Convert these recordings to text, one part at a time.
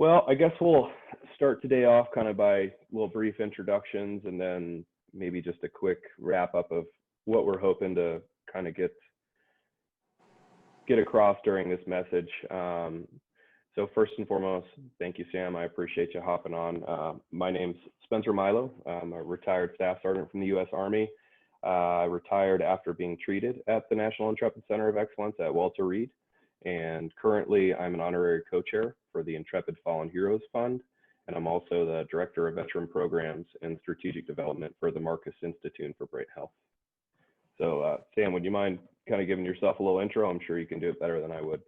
Well, I guess we'll start today off kind of by little brief introductions and then maybe just a quick wrap up of what we're hoping to kind of get across during this message. So first and foremost, thank you, Sam. I appreciate you hopping on. My name's Spencer Milo. I'm a retired staff sergeant from the U.S. Army. I retired after being treated at the National Intrepid Center of Excellence at Walter Reed. And currently I'm an honorary co-chair for the Intrepid Fallen Heroes Fund. And I'm also the director of veteran programs and strategic development for the Marcus Institute for Brain Health. So Sam, would you mind kind of giving yourself a little intro? I'm sure you can do it better than I would.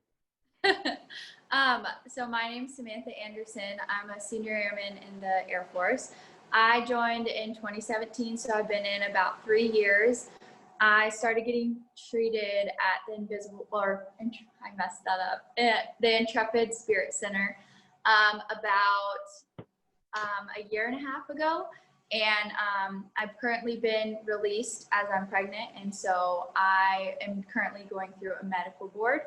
So my name's Samantha Anderson. I'm a senior airman in the Air Force. I joined in 2017, so I've been in about 3 years. I started getting treated at the the Intrepid Spirit Center about a year and a half ago. And I've currently been released as I'm pregnant. And so I am currently going through a medical board.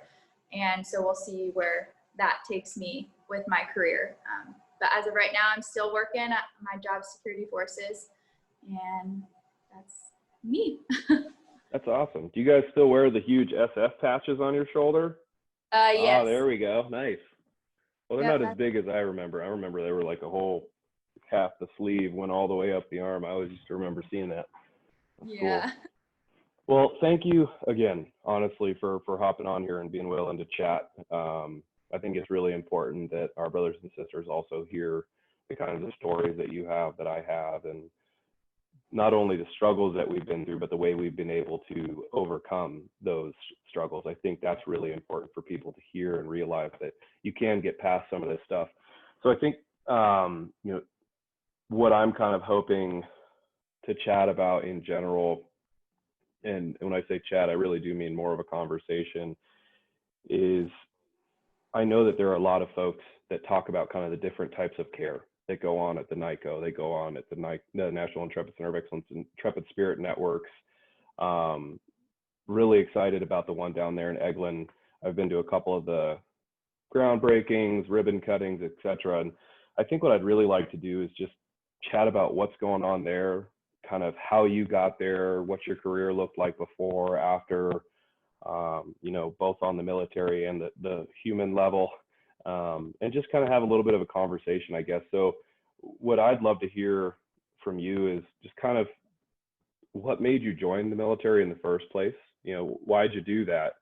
And so we'll see where that takes me with my career. But as of right now, I'm still working at my job, security forces. And that's me. That's awesome. Do you guys still wear the huge SF patches on your shoulder? Yes. Oh, there we go. Nice. Well, they're not as big as I remember. I remember they were like a whole half the sleeve went all the way up the arm. I always used to remember seeing that. That's yeah. Cool. Well, thank you again, honestly, for hopping on here and being willing to chat. I think it's really important that our brothers and sisters also hear the kinds of stories that you have, that I have, and not only the struggles that we've been through, but the way we've been able to overcome those struggles. I think that's really important for people to hear and realize that you can get past some of this stuff. So I think, you know, what I'm kind of hoping to chat about in general, and when I say chat, I really do mean more of a conversation, is I know that there are a lot of folks that talk about kind of the different types of care that go on at the NICoE, they go on at the National Intrepid Center of Excellence, Intrepid Spirit networks. Really excited about the one down there in Eglin. I've been to a couple of the groundbreakings, ribbon cuttings, etc. And I think what I'd really like to do is just chat about what's going on there, kind of how you got there, what your career looked like before, after, you know, both on the military and the human level. And just kind of have a little bit of a conversation, I guess. So what I'd love to hear from you is just kind of what made you join the military in the first place? You know, why'd you do that?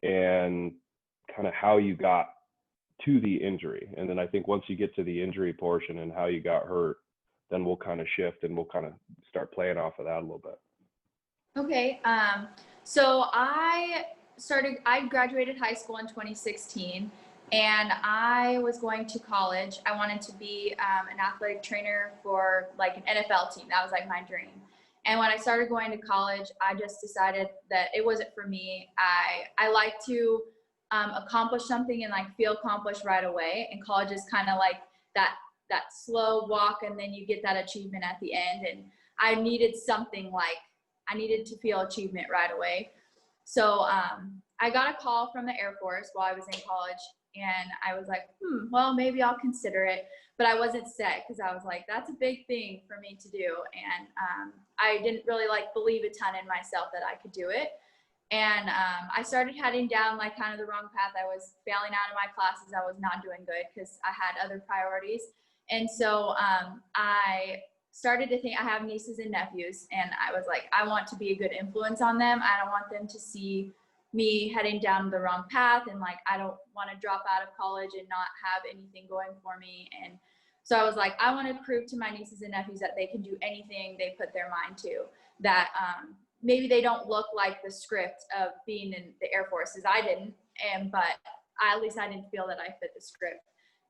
And kind of how you got to the injury. And then I think once you get to the injury portion and how you got hurt, then we'll kind of shift and we'll kind of start playing off of that a little bit. Okay. So I graduated high school in 2016. And I was going to college. I wanted to be an athletic trainer for like an NFL team. That was like my dream. And when I started going to college, I just decided that it wasn't for me. I like to accomplish something and like feel accomplished right away. And college is kind of like that slow walk, and then you get that achievement at the end. And I needed something like, I needed to feel achievement right away. So I got a call from the Air Force while I was in college. And I was like, well, maybe I'll consider it. But I wasn't set because I was like, that's a big thing for me to do. And I didn't really like believe a ton in myself that I could do it. And I started heading down like kind of the wrong path. I was failing out of my classes. I was not doing good because I had other priorities. And so I started to think, I have nieces and nephews. And I was like, I want to be a good influence on them. I don't want them to see me heading down the wrong path, and like I don't want to drop out of college and not have anything going for me. And so I was like, I want to prove to my nieces and nephews that they can do anything they put their mind to, that maybe they don't look like the script of being in the Air Force, as I didn't, but at least I didn't feel that I fit the script.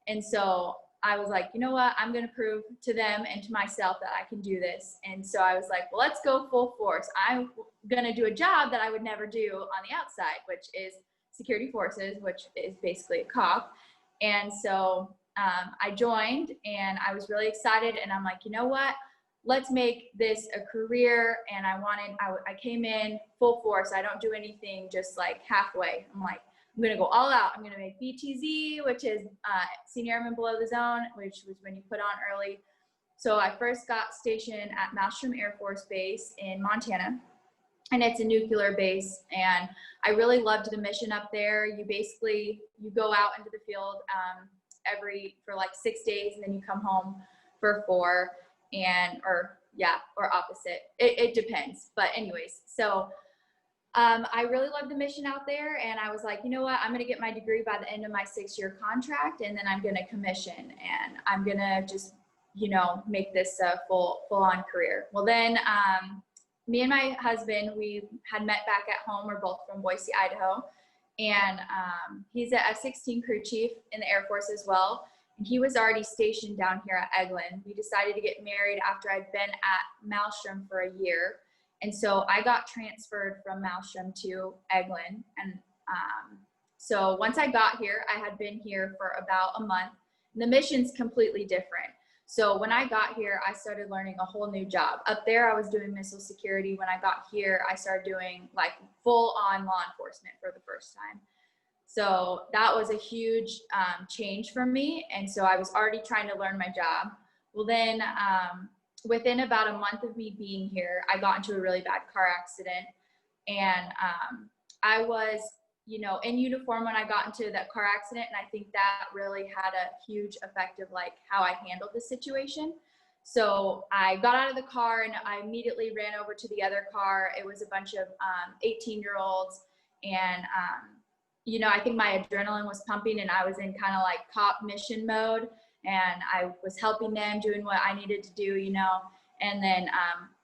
And so I was like, you know what, I'm going to prove to them and to myself that I can do this. And so I was like, well, let's go full force. I'm going to do a job that I would never do on the outside, which is security forces, which is basically a cop. And so I joined, and I was really excited. And I'm like, you know what, let's make this a career. And I came in full force. I don't do anything just like halfway. I'm like, I'm going to go all out. I'm going to make BTZ, which is Senior Airman Below the Zone, which was when you put on early. So I first got stationed at Malmstrom Air Force Base in Montana, and it's a nuclear base. And I really loved the mission up there. You go out into the field for like 6 days, and then you come home for 4, or opposite. It depends. But anyways, so I really loved the mission out there, and I was like, you know what, I'm going to get my degree by the end of my 6-year contract, and then I'm going to commission, and I'm going to just, make this a full-on career. Well, then me and my husband, we had met back at home. We're both from Boise, Idaho, and he's a F-16 crew chief in the Air Force as well. And he was already stationed down here at Eglin. We decided to get married after I'd been at Malmstrom for a year. And so I got transferred from Malmstrom to Eglin. And so once I got here, I had been here for about a month. And the mission's completely different. So when I got here, I started learning a whole new job. Up there, I was doing missile security. When I got here, I started doing like full-on law enforcement for the first time. So that was a huge change for me. And so I was already trying to learn my job. Well, then within about a month of me being here, I got into a really bad car accident. And I was, in uniform when I got into that car accident. And I think that really had a huge effect of like how I handled the situation. So I got out of the car and I immediately ran over to the other car. It was a bunch of 18-year-olds. And, I think my adrenaline was pumping, and I was in kind of like cop mission mode, and I was helping them, doing what I needed to do, And then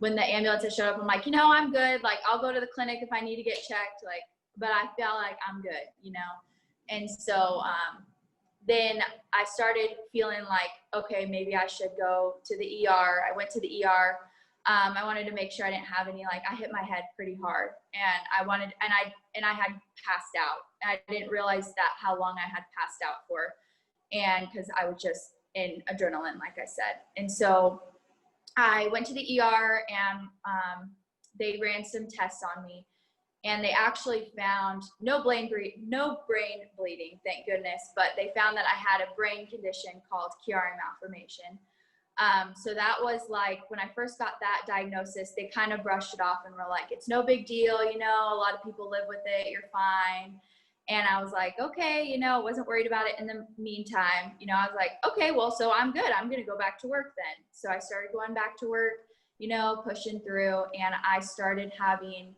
when the ambulance had showed up, I'm like, I'm good. Like, I'll go to the clinic if I need to get checked. Like, but I feel like I'm good, And so then I started feeling like, okay, maybe I should go to the ER. I went to the ER. I wanted to make sure I didn't have any, like, I hit my head pretty hard, and I had passed out. And I didn't realize how long I had passed out for. And cause I was just in adrenaline, like I said. And so I went to the ER, and they ran some tests on me, and they actually found no brain bleeding, thank goodness, but they found that I had a brain condition called Chiari Malformation. So that was like, when I first got that diagnosis, they kind of brushed it off and were like, it's no big deal, a lot of people live with it, you're fine. And I was like, okay, wasn't worried about it. In the meantime, I was like, okay, well, so I'm good. I'm going to go back to work then. So I started going back to work, pushing through, and I started having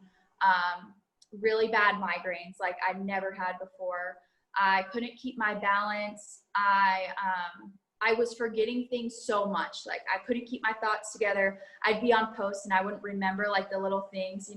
really bad migraines like I'd never had before. I couldn't keep my balance. I was forgetting things so much. Like, I couldn't keep my thoughts together. I'd be on post and I wouldn't remember like the little things,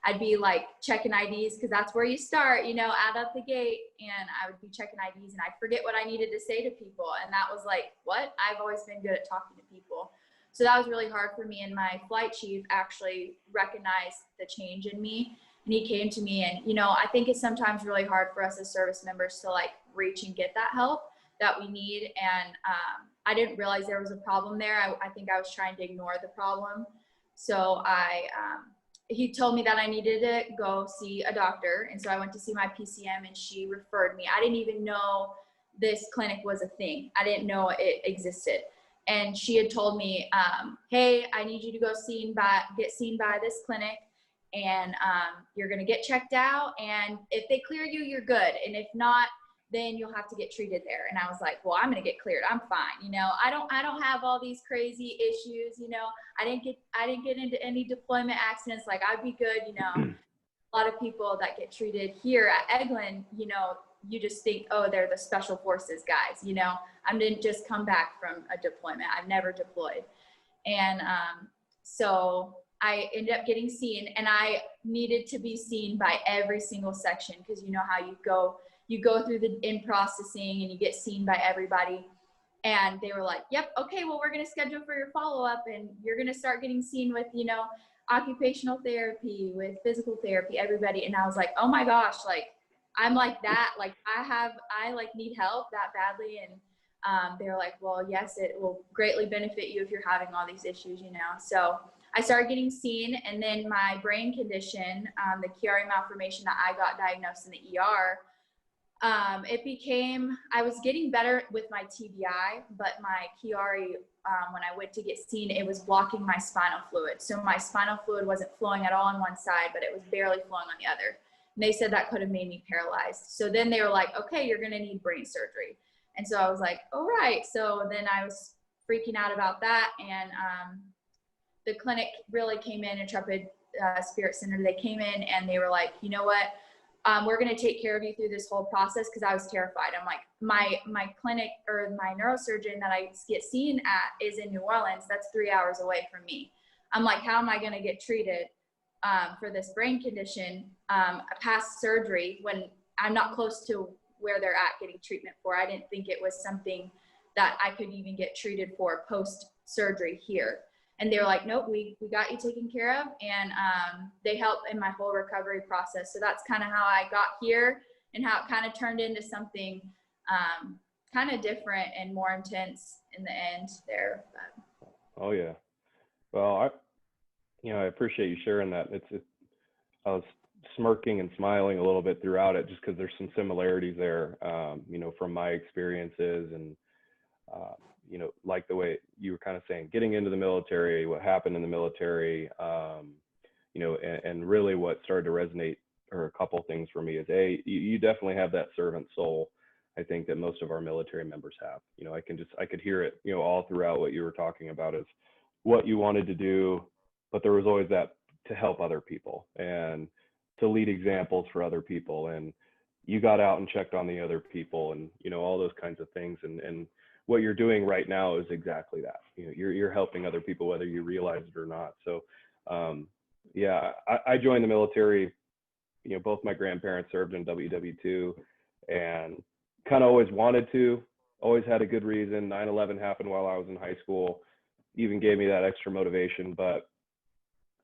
I'd be like checking IDs, because that's where you start, out of the gate. And I would be checking IDs and I'd forget what I needed to say to people. And that was like, what? I've always been good at talking to people. So that was really hard for me. And my flight chief actually recognized the change in me. And he came to me, and, I think it's sometimes really hard for us as service members to like reach and get that help that we need. And I didn't realize there was a problem there. I think I was trying to ignore the problem. So he told me that I needed to go see a doctor. And so I went to see my PCM, and she referred me. I didn't even know this clinic was a thing. I didn't know it existed. And she had told me, hey, I need you to go get seen by this clinic, and you're going to get checked out. And if they clear you, you're good. And if not, then you'll have to get treated there. And I was like, well, I'm going to get cleared. I'm fine. I don't have all these crazy issues. I didn't get into any deployment accidents. Like, I'd be good. A lot of people that get treated here at Eglin, you just think, oh, they're the special forces guys. I didn't just come back from a deployment. I've never deployed. And so I ended up getting seen, and I needed to be seen by every single section, because you know how you go through the in processing and you get seen by everybody. And they were like, yep, okay, well, we're going to schedule for your follow-up, and you're going to start getting seen with, occupational therapy, with physical therapy, everybody. And I was like, oh my gosh, like, I'm like that. Like, I like need help that badly. And they were like, well, yes, it will greatly benefit you if you're having all these issues, So I started getting seen, and then my brain condition, the Chiari Malformation that I got diagnosed in the ER, I was getting better with my TBI, but my Chiari, when I went to get seen, it was blocking my spinal fluid. So my spinal fluid wasn't flowing at all on one side, but it was barely flowing on the other. And they said that could have made me paralyzed. So then they were like, okay, you're going to need brain surgery. And so I was like, all right. So then I was freaking out about that. And the clinic really came in, Intrepid Spirit Center, they came in and they were like, you know what? We're going to take care of you through this whole process, because I was terrified. I'm like, my clinic, or my neurosurgeon that I get seen at is in New Orleans. That's 3 hours away from me. I'm like, how am I going to get treated for this brain condition past surgery when I'm not close to where they're at getting treatment for? I didn't think it was something that I could even get treated for post surgery here. And they were like, nope, we got you taken care of. And they helped in my whole recovery process. So that's kind of how I got here, and how it kind of turned into something kind of different and more intense in the end there. But. Oh yeah. Well, I appreciate you sharing that. I was smirking and smiling a little bit throughout it, just because there's some similarities there, from my experiences, and like the way you were kind of saying, getting into the military, what happened in the military, and really what started to resonate, or a couple things for me, is you definitely have that servant soul. I think that most of our military members have. I could hear it, all throughout what you were talking about, is what you wanted to do, but there was always that to help other people and to lead examples for other people. And you got out and checked on the other people, and, all those kinds of things. And what you're doing right now is exactly that. You're helping other people, whether you realize it or not. So, I joined the military. Both my grandparents served in WW2, and kind of always wanted to, always had a good reason. 9/11 happened while I was in high school, even gave me that extra motivation. But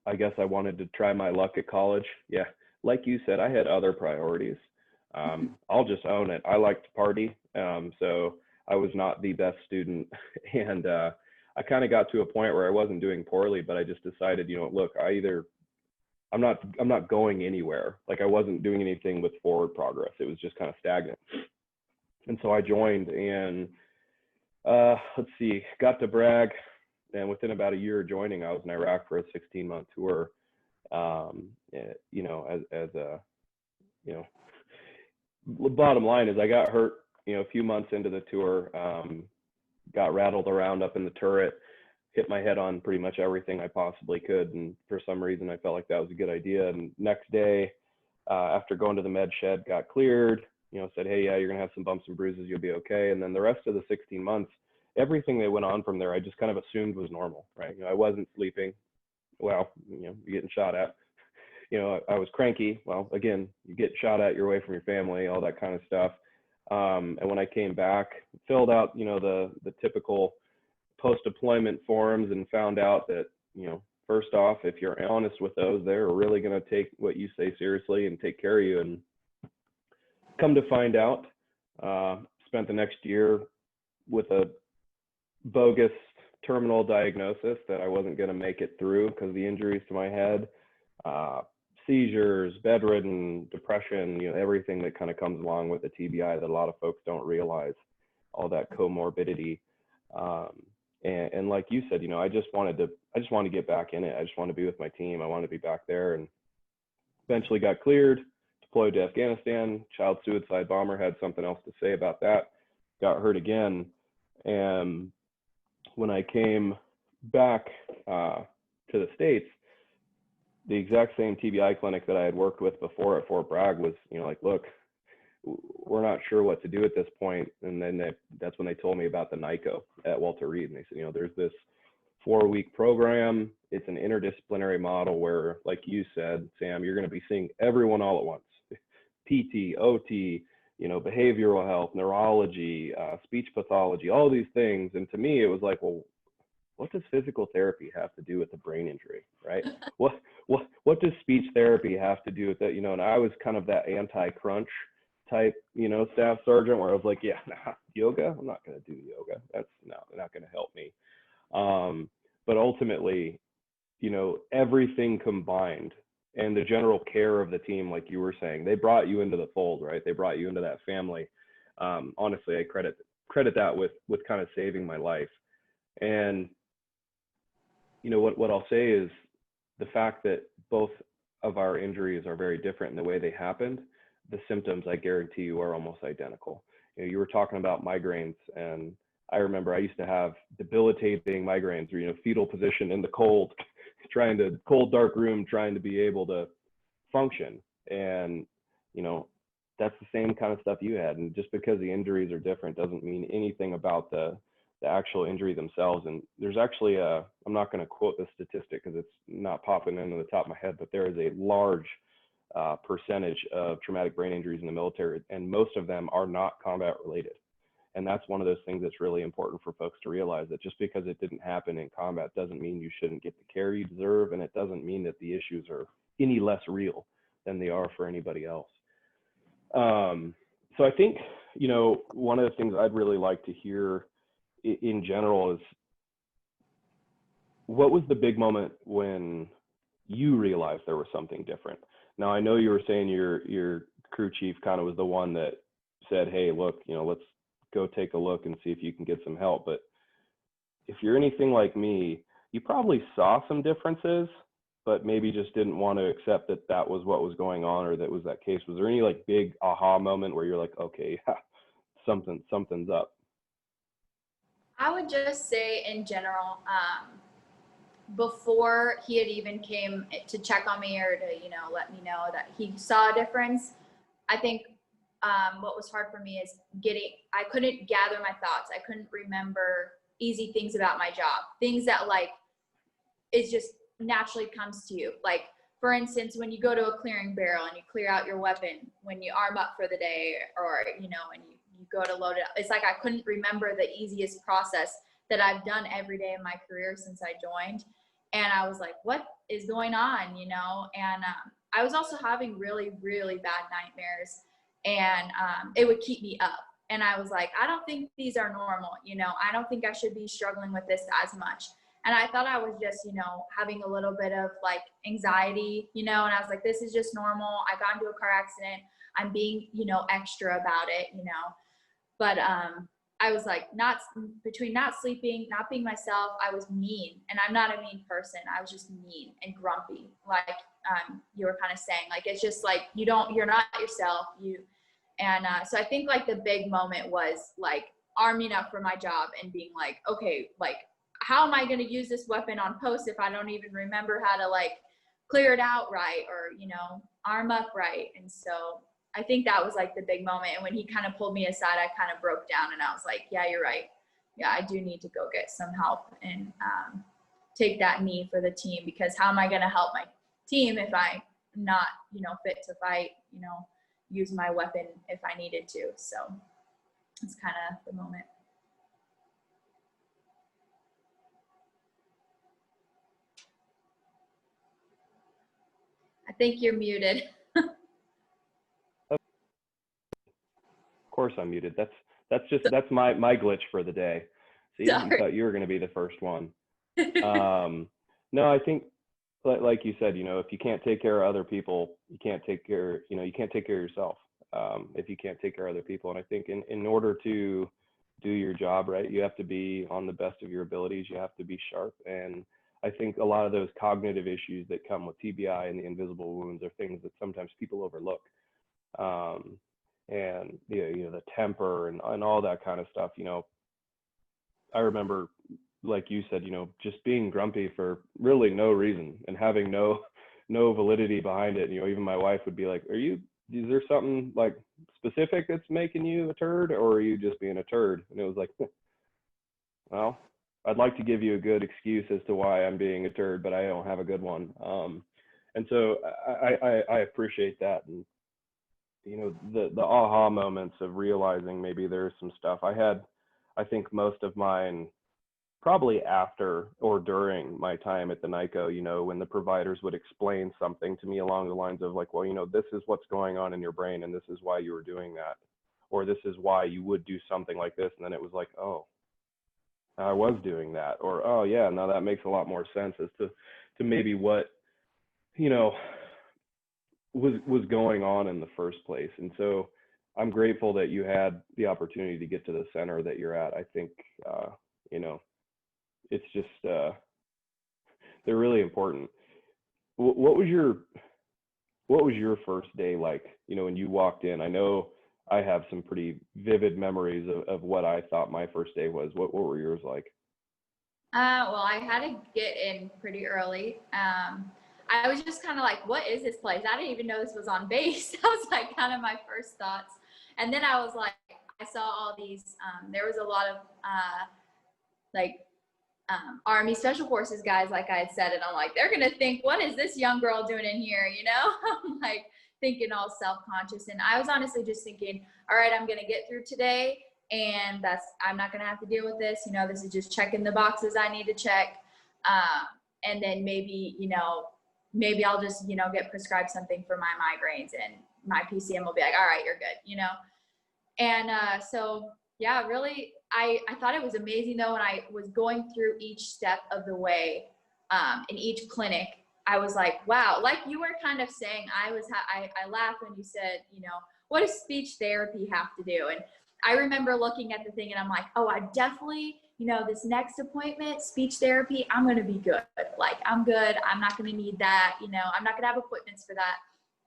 I guess I wanted to try my luck at college. Yeah, like you said, I had other priorities. I'll just own it. I liked to party, so I was not the best student, and I kind of got to a point where I wasn't doing poorly, but I just decided, look, I'm not going anywhere. Like, I wasn't doing anything with forward progress. It was just kind of stagnant. And so I joined, and got to brag. And within about a year of joining, I was in Iraq for a 16-month tour. Bottom line is I got hurt, a few months into the tour, got rattled around up in the turret, hit my head on pretty much everything I possibly could. And for some reason, I felt like that was a good idea. And next day, after going to the med shed, got cleared, said, hey, yeah, you're going to have some bumps and bruises. You'll be okay. And then the rest of the 16 months, everything that went on from there, I just kind of assumed was normal, right? I wasn't sleeping. Well, you're getting shot at. I was cranky. Well, again, you get shot at, you're away from your family, all that kind of stuff. And when I came back, filled out, the typical post-deployment forms, and found out that, first off, if you're honest with those, they're really going to take what you say seriously and take care of you. And come to find out, spent the next year with a bogus terminal diagnosis that I wasn't going to make it through because of the injuries to my head, seizures, bedridden, depression, everything that kind of comes along with the TBI that a lot of folks don't realize, all that comorbidity. And like you said, I just wanted to get back in it. I just want to be with my team. I want to be back there, and eventually got cleared, deployed to Afghanistan, child suicide bomber, had something else to say about that, got hurt again. And when I came back to the States, the exact same TBI clinic that I had worked with before at Fort Bragg was, like, look, we're not sure what to do at this point. And then that's when they told me about the NICoE at Walter Reed. And they said, there's this 4-week program. It's an interdisciplinary model where, like you said, Sam, you're going to be seeing everyone all at once. PT, OT, behavioral health, neurology, speech pathology, all these things. And to me, it was like, well, what does physical therapy have to do with the brain injury, right? What does speech therapy have to do with that? And I was kind of that anti-crunch type, staff sergeant, where I was like, yeah, nah, yoga, I'm not going to do yoga. That's not going to help me. But ultimately, everything combined and the general care of the team, like you were saying. They brought you into the fold, right? They brought you into that family. Honestly, I credit that with kind of saving my life. And you know what I'll say is the fact that both of our injuries are very different in the way they happened. The symptoms, I guarantee you, are almost identical. You know, you were talking about migraines, and I remember I used to have debilitating migraines, or, you know, fetal position in the cold, cold, dark room, trying to be able to function. And, you know, that's the same kind of stuff you had. And just because the injuries are different doesn't mean anything about the actual injury themselves. And there's actually I'm not going to quote the statistic because it's not popping into the top of my head, but there is a large percentage of traumatic brain injuries in the military, and most of them are not combat related. And that's one of those things that's really important for folks to realize, that just because it didn't happen in combat doesn't mean you shouldn't get the care you deserve, and it doesn't mean that the issues are any less real than they are for anybody else. So I think, you know, one of the things I'd really like to hear in general is, what was the big moment when you realized there was something different? Now, I know you were saying your crew chief kind of was the one that said, hey, look, you know, let's go take a look and see if you can get some help. But if you're anything like me, you probably saw some differences, but maybe just didn't want to accept that that was what was going on, or that was that case. Was there any like big aha moment where you're like, okay, something's up? I would just say in general, before he had even came to check on me or to, you know, let me know that he saw a difference, I think what was hard for me is I couldn't gather my thoughts. I couldn't remember easy things about my job, things that like, it just naturally comes to you. Like, for instance, when you go to a clearing barrel and you clear out your weapon, when you arm up for the day, or, you know, and you go to load it up, it's like I couldn't remember the easiest process that I've done every day of my career since I joined. And I was like, what is going on, you know? And I was also having really, really bad nightmares, and it would keep me up. And I was like, I don't think these are normal, you know? I don't think I should be struggling with this as much. And I thought I was just, you know, having a little bit of like anxiety, you know, and I was like, this is just normal. I got into a car accident. I'm being, you know, extra about it, you know. But I was like, between not sleeping, not being myself, I was mean. And I'm not a mean person. I was just mean and grumpy. Like you were kind of saying, like, it's just like, you're not yourself. So I think like the big moment was like arming up for my job and being like, okay, like, how am I going to use this weapon on post if I don't even remember how to like clear it out right, or, you know, arm up right. And so I think that was like the big moment. And when he kind of pulled me aside, I kind of broke down and I was like, yeah, you're right. Yeah, I do need to go get some help and take that knee for the team, because how am I going to help my team if I'm not, you know, fit to fight, you know, use my weapon if I needed to. So it's kind of the moment. I think you're muted. Of course I'm muted. That's my glitch for the day. See, you thought you were going to be the first one. No, I think like you said, you know, if you can't take care of other people, you can't take care of yourself. If you can't take care of other people. And I think in order to do your job right, you have to be on the best of your abilities. You have to be sharp. And I think a lot of those cognitive issues that come with TBI and the invisible wounds are things that sometimes people overlook. And you know, the temper and all that kind of stuff. You know, I remember, like you said, you know, just being grumpy for really no reason and having no validity behind it. You know, even my wife would be like, is there something like specific that's making you a turd, or are you just being a turd? And it was like, well, I'd like to give you a good excuse as to why I'm being a turd, but I don't have a good one. And so I appreciate that. And, you know, the aha moments of realizing maybe there's some stuff I think most of mine probably after or during my time at the NICoE, you know, when the providers would explain something to me along the lines of like, well, you know, this is what's going on in your brain and this is why you were doing that, or this is why you would do something like this. And then it was like, oh, I was doing that, or, oh yeah, now that makes a lot more sense as to maybe what, you know, was going on in the first place. And so I'm grateful that you had the opportunity to get to the center that you're at. I think, you know, it's just, they're really important. What was your first day like, you know, when you walked in? I know I have some pretty vivid memories of what I thought my first day was. What were yours like? Well, I had to get in pretty early. I was just kind of like, what is this place? I didn't even know this was on base. That was like kind of my first thoughts. And then I was like, I saw all these, there was a lot of like Army Special Forces guys, like I had said, and I'm like, they're going to think, what is this young girl doing in here? You know, I'm like thinking all self-conscious. And I was honestly just thinking, all right, I'm going to get through today. And I'm not going to have to deal with this. You know, this is just checking the boxes I need to check. And then maybe, you know, maybe I'll just, you know, get prescribed something for my migraines and my PCM will be like, all right, you're good, you know? And so, yeah, really, I thought it was amazing though. When I was going through each step of the way in each clinic, I was like, wow, like you were kind of saying, I laughed when you said, you know, what does speech therapy have to do? And I remember looking at the thing and I'm like, oh, I definitely, you know, this next appointment, speech therapy, I'm going to be good. Like, I'm good. I'm not going to need that. You know, I'm not going to have appointments for that.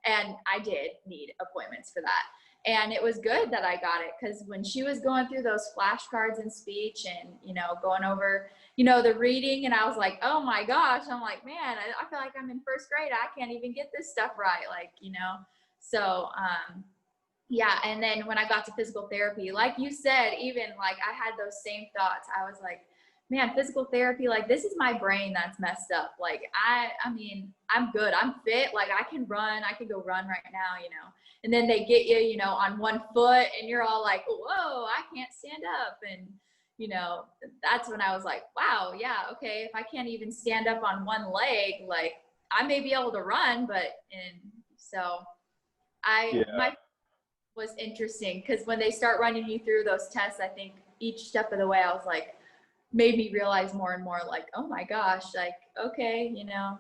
And I did need appointments for that. And it was good that I got it, because when she was going through those flashcards in speech and, you know, going over, you know, the reading, and I was like, oh my gosh, I'm like, man, I feel like I'm in first grade. I can't even get this stuff right. Like, you know, so, yeah. And then when I got to physical therapy, like you said, even like I had those same thoughts. I was like, man, physical therapy, like this is my brain that's messed up. Like, I mean, I'm good. I'm fit. Like I can run. I can go run right now, you know. And then they get you, you know, on one foot and you're all like, whoa, I can't stand up. And, you know, that's when I was like, wow, yeah, okay. If I can't even stand up on one leg, like I may be able to run, and so my was interesting, because when they start running you through those tests, I think each step of the way, I was like, made me realize more and more like, oh my gosh, like, okay, you know,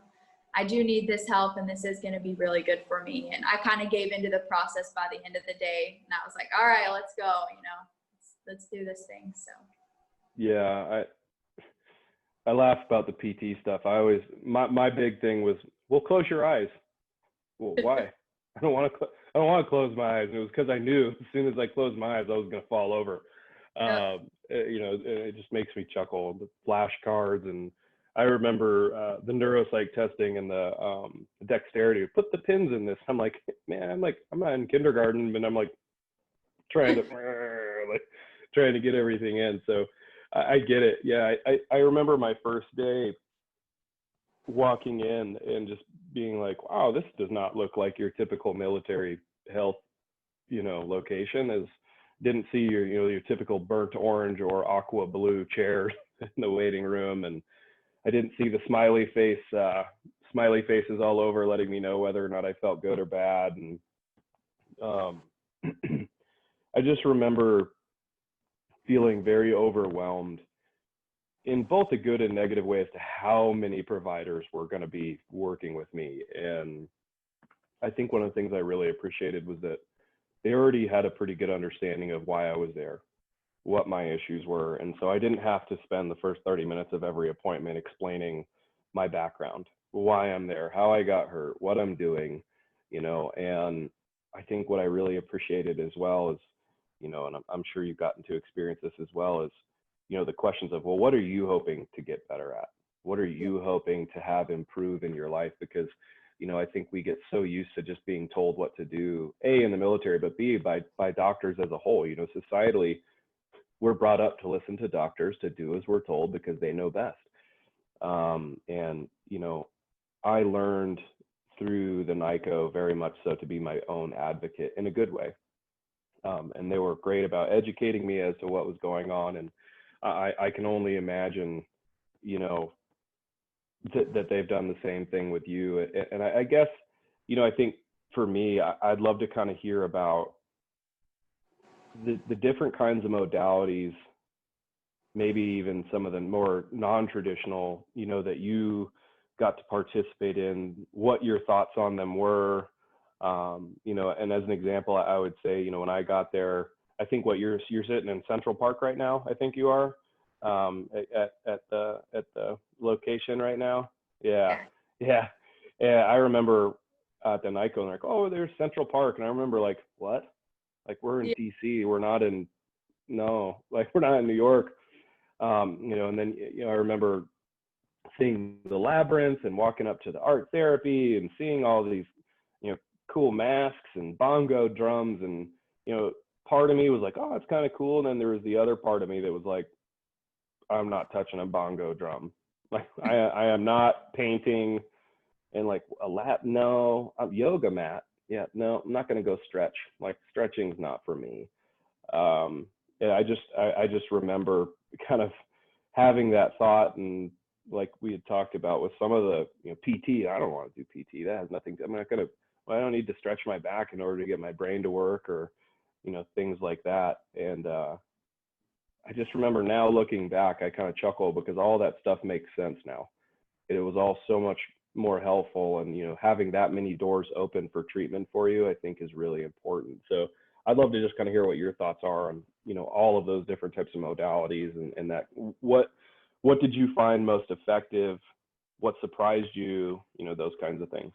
I do need this help and this is going to be really good for me. And I kind of gave into the process by the end of the day. And I was like, all right, let's go, you know, let's do this thing. So. Yeah. I laugh about the PT stuff. My big thing was, well, close your eyes. Well, why? I don't want to close my eyes. And it was because I knew as soon as I closed my eyes, I was going to fall over. You know, it just makes me chuckle. The flashcards, and I remember the neuropsych testing and the dexterity. Put the pins in this. I'm like, man, I'm not in kindergarten, but I'm like trying to get everything in. So I get it. Yeah, I remember my first day walking in and just being like, wow, this does not look like your typical military health, you know, location. Didn't see your typical burnt orange or aqua blue chairs in the waiting room, and I didn't see the smiley faces all over letting me know whether or not I felt good or bad. And I just remember feeling very overwhelmed in both a good and negative way as to how many providers were going to be working with me. And I think one of the things I really appreciated was that they already had a pretty good understanding of why I was there, what my issues were. And so I didn't have to spend the first 30 minutes of every appointment explaining my background, why I'm there, how I got hurt, what I'm doing, you know. And I think what I really appreciated as well is, you know, and I'm sure you've gotten to experience this as well, is, you know, the questions of, well, what are you hoping to get better at? What are you hoping to have improve in your life? Because, you know, I think we get so used to just being told what to do, A, in the military, but B, by doctors as a whole. You know, societally, we're brought up to listen to doctors, to do as we're told because they know best. And, you know, I learned through the NICoE very much so to be my own advocate in a good way. And they were great about educating me as to what was going on. And I can only imagine, you know, that they've done the same thing with you. And I guess, you know, I think for me, I'd love to kind of hear about the different kinds of modalities, maybe even some of the more non-traditional, you know, that you got to participate in, what your thoughts on them were, You know, and as an example, I would say, you know, when I got there, I think what you're sitting in Central Park right now. I think you are at the location right now. Yeah, yeah, yeah. I remember at the NICoE, and like, oh, there's Central Park, and I remember like, what? Like, we're in DC. We're not in like we're not in New York. You know, and then, you know, I remember seeing the labyrinth and walking up to the art therapy and seeing all these, you know, cool masks and bongo drums, and, you know, part of me was like, oh, it's kind of cool, and then there was the other part of me that was like, I'm not touching a bongo drum. Like, I am not painting, and like a lap, no, yoga mat, yeah, no, I'm not going to go stretch. Like, stretching's not for me. Yeah, I just remember kind of having that thought, and like we had talked about with some of the, you know, PT, I don't want to do PT. That has nothing, I'm not going to, well, I don't need to stretch my back in order to get my brain to work, or, you know, things like that. And I just remember now looking back, I kind of chuckle because all that stuff makes sense now. It was all so much more helpful, and, you know, having that many doors open for treatment for you, I think is really important. So I'd love to just kind of hear what your thoughts are on, you know, all of those different types of modalities, and that, what did you find most effective? What surprised you? You know, those kinds of things.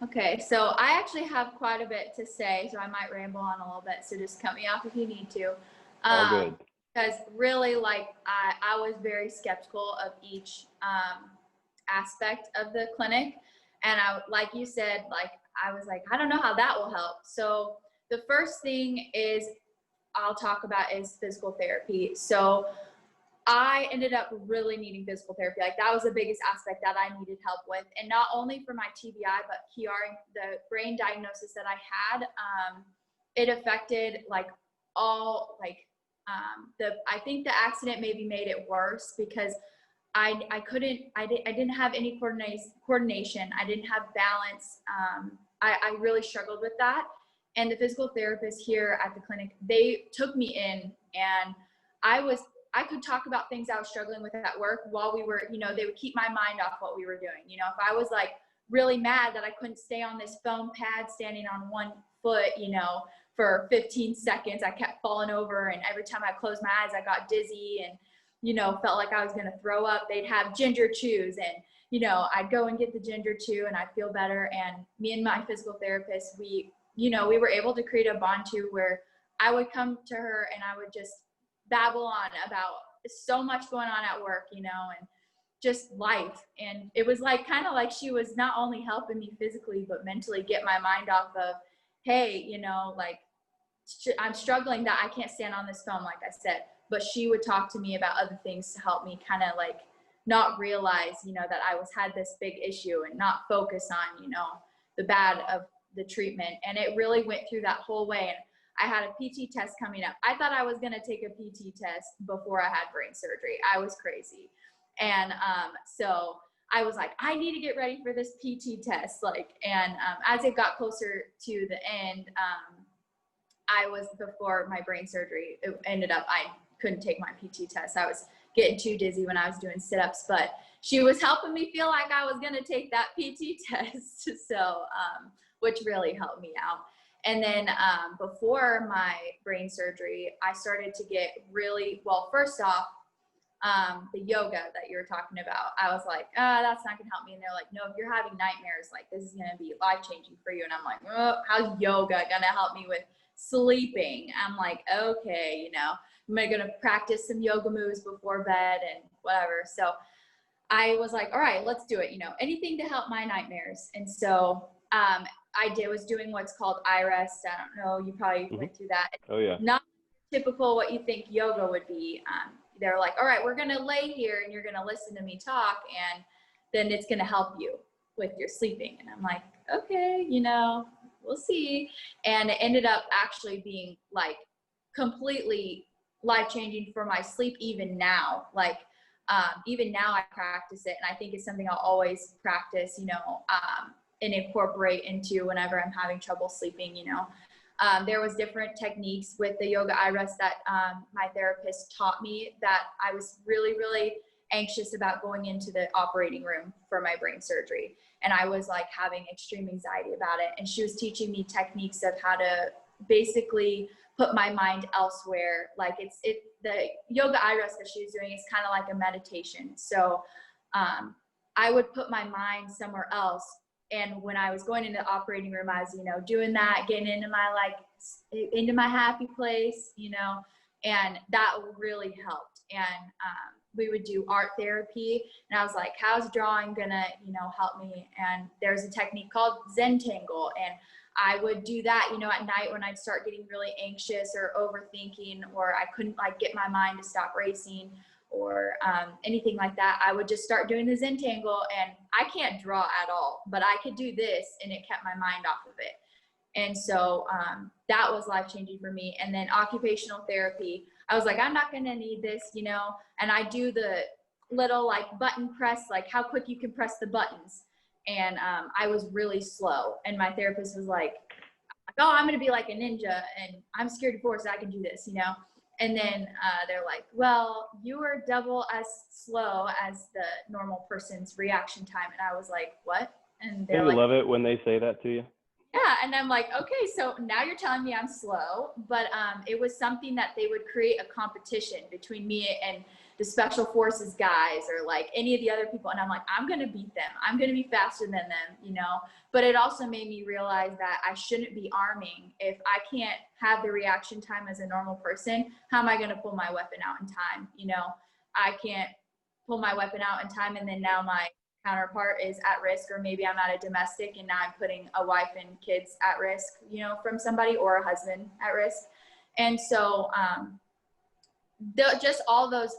Okay, so I actually have quite a bit to say, so I might ramble on a little bit, so just cut me off if you need to. All good. Because really, like, I was very skeptical of each aspect of the clinic. And like you said, like, I was like, I don't know how that will help. So the first thing I'll talk about is physical therapy. So I ended up really needing physical therapy. Like, that was the biggest aspect that I needed help with. And not only for my TBI, but Chiari, the brain diagnosis that I had, it affected like all, like, I think the accident maybe made it worse because I didn't have any coordination. I didn't have balance. I really struggled with that. And the physical therapists here at the clinic, they took me in, and I could talk about things I was struggling with at work while we were, you know, they would keep my mind off what we were doing. You know, if I was like really mad that I couldn't stay on this foam pad standing on one foot, you know, for 15 seconds, I kept falling over, and every time I closed my eyes, I got dizzy and, you know, felt like I was going to throw up. They'd have ginger chews, and, you know, I'd go and get the ginger chew and I'd feel better. And me and my physical therapist, we were able to create a bond too, where I would come to her and I would just babble on about so much going on at work, you know, and just life. And it was like, kind of like she was not only helping me physically, but mentally get my mind off of, hey, you know, like, I'm struggling that I can't stand on this phone, like I said. But she would talk to me about other things to help me kind of like not realize, you know, that I had this big issue, and not focus on, you know, the bad of the treatment. And it really went through that whole way. And I had a PT test coming up. I thought I was going to take a PT test before I had brain surgery. I was crazy. And so I was like, I need to get ready for this PT test. Like, and as it got closer to the end, before my brain surgery, it ended up, I couldn't take my PT test. I was getting too dizzy when I was doing sit-ups, but she was helping me feel like I was going to take that PT test. So, which really helped me out. And then before my brain surgery, I started to get really, well, first off, the yoga that you were talking about, I was like, that's not gonna help me. And they're like, no, if you're having nightmares, like, this is gonna be life-changing for you. And I'm like, how's yoga gonna help me with sleeping? I'm like, okay, you know, I'm gonna practice some yoga moves before bed and whatever. So I was like, all right, let's do it, you know, anything to help my nightmares. And so was doing what's called iRest. I don't know, you probably went through that. Oh yeah. Not typical what you think yoga would be. They're like, all right, we're gonna lay here and you're gonna listen to me talk, and then it's gonna help you with your sleeping. And I'm like, okay, you know, we'll see. And it ended up actually being like completely life-changing for my sleep even now. Like, even now I practice it, and I think it's something I'll always practice, you know, and incorporate into whenever I'm having trouble sleeping, you know. There was different techniques with the yoga iRest that my therapist taught me that I was really, really, anxious about going into the operating room for my brain surgery. And I was like having extreme anxiety about it. And she was teaching me techniques of how to basically put my mind elsewhere. Like the yoga iris that she was doing is kind of like a meditation. So I would put my mind somewhere else. And when I was going into the operating room, I was, doing that, getting into my happy place, and that really helped. And we would do art therapy, and I was like, how's drawing gonna, help me? And there's a technique called Zentangle, and I would do that, at night when I'd start getting really anxious or overthinking, or I couldn't like get my mind to stop racing or anything like that. I would just start doing the Zentangle, and I can't draw at all, but I could do this, and it kept my mind off of it. And so that was life-changing for me. And then occupational therapy, I was like, I'm not gonna need this, and I do the little like button press, like how quick you can press the buttons. And I was really slow. And my therapist was like, oh, I'm gonna be like a ninja, and I'm scared to force, I can do this, And then they're like, well, you are double as slow as the normal person's reaction time. And I was like, what? And they're like, love it when they say that to you. yeah. And I'm like, okay, so now you're telling me I'm slow. But it was something that they would create a competition between me and the special forces guys, or like any of the other people. And I'm like, I'm going to beat them. I'm going to be faster than them, But it also made me realize that I shouldn't be arming. If I can't have the reaction time as a normal person, how am I going to pull my weapon out in time? I can't pull my weapon out in time, and then now my counterpart is at risk, or maybe I'm at a domestic and now I'm putting a wife and kids at risk, from somebody, or a husband at risk. And so just all those,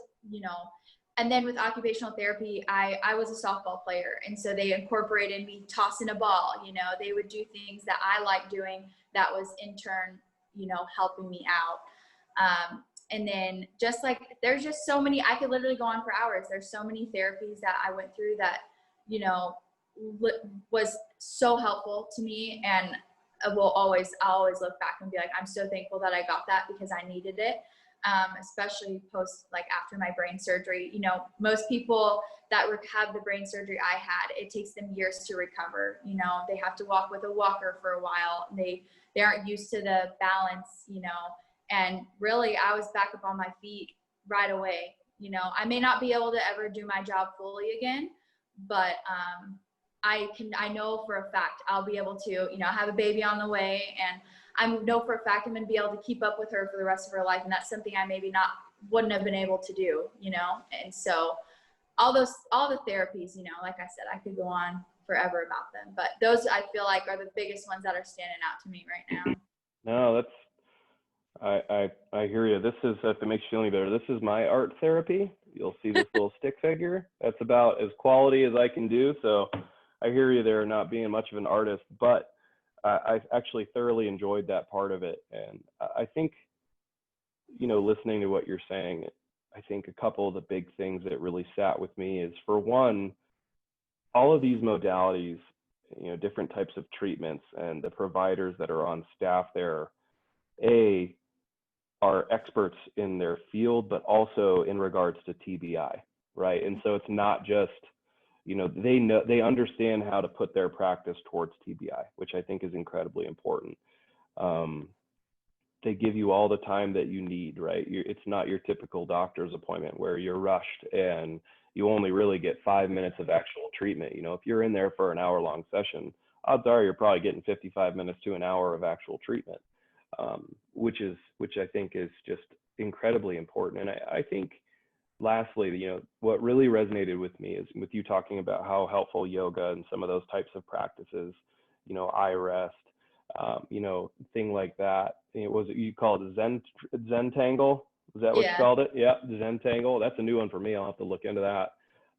and then with occupational therapy, I was a softball player. And so they incorporated me tossing a ball, they would do things that I like doing that was in turn, helping me out. And then just like, there's just so many, I could literally go on for hours. There's so many therapies that I went through that, was so helpful to me. And I'll always look back and be like, I'm so thankful that I got that, because I needed it. Especially post, like after my brain surgery, most people that have the brain surgery I had, it takes them years to recover. They have to walk with a walker for a while. They aren't used to the balance, and really I was back up on my feet right away. I may not be able to ever do my job fully again, but I know for a fact I'll be able to, have a baby on the way, and I know for a fact I'm going to be able to keep up with her for the rest of her life. And that's something I maybe wouldn't have been able to do, And so all the therapies, like I said, I could go on forever about them, but those I feel like are the biggest ones that are standing out to me right now. No, I hear you. This is, if it makes you feel any better, this is my art therapy. You'll see this little stick figure. That's about as quality as I can do. So I hear you there, not being much of an artist, but I actually thoroughly enjoyed that part of it. And I think, listening to what you're saying, I think a couple of the big things that really sat with me is, for one, all of these modalities, different types of treatments, and the providers that are on staff there, are experts in their field, but also in regards to TBI, right? And so it's not just, they understand how to put their practice towards TBI, which I think is incredibly important. They give you all the time that you need, right? It's not your typical doctor's appointment where you're rushed and you only really get 5 minutes of actual treatment. If you're in there for an hour-long session, odds are you're probably getting 55 minutes to an hour of actual treatment, which I think is just incredibly important. And I think, lastly, what really resonated with me is with you talking about how helpful yoga and some of those types of practices, iRest, thing like that. You call it Zentangle? Is that what you called it? Yeah, Zentangle. That's a new one for me. I'll have to look into that.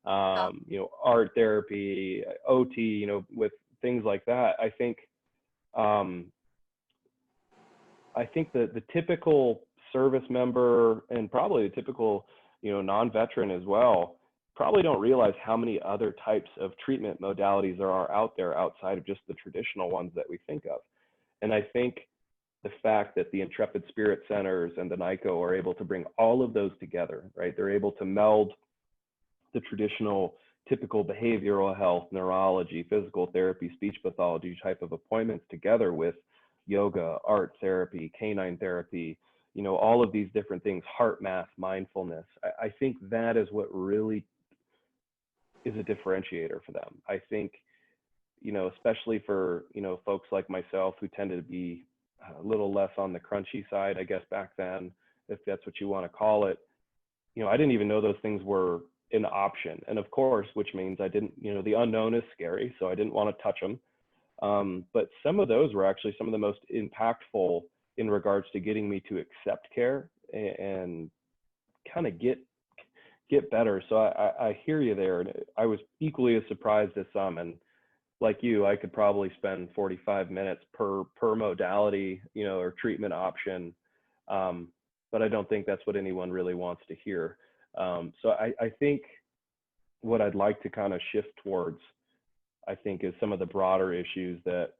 Art therapy, OT, with things like that. I think the typical service member, and probably the typical, non-veteran as well, probably don't realize how many other types of treatment modalities there are out there outside of just the traditional ones that we think of. And I think the fact that the Intrepid Spirit Centers and the NICoE are able to bring all of those together, right? They're able to meld the traditional typical behavioral health, neurology, physical therapy, speech pathology type of appointments together with yoga, art therapy, canine therapy, you know, all of these different things, heart math, mindfulness. I think that is what really is a differentiator for them. I think, you know, especially for, you know, folks like myself who tended to be a little less on the crunchy side, I guess back then, if that's what you want to call it, you know, I didn't even know those things were an option. And of course, which means I didn't, you know, the unknown is scary, so I didn't want to touch them. But some of those were actually some of the most impactful in regards to getting me to accept care and kind of get better. So I hear you there. And I was equally as surprised as some. And like you, I could probably spend 45 minutes per modality, you know, or treatment option. But I don't think that's what anyone really wants to hear. So I think what I'd like to kind of shift towards, I think, is some of the broader issues that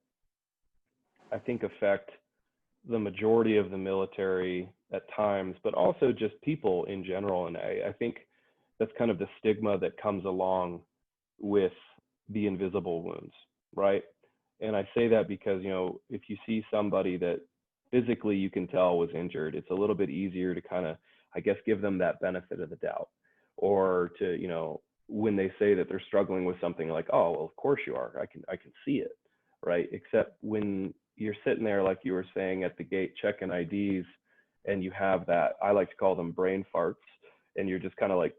I think affect the majority of the military at times, but also just people in general. And I think that's kind of the stigma that comes along with the invisible wounds, right? And I say that because, you know, if you see somebody that physically you can tell was injured, it's a little bit easier to kind of, I guess, give them that benefit of the doubt, or to, you know, when they say that they're struggling with something, like, oh, well, of course you are, I can see it, right? Except when you're sitting there, like you were saying, at the gate checking IDs, and you have that, I like to call them brain farts, and you're just kind of like,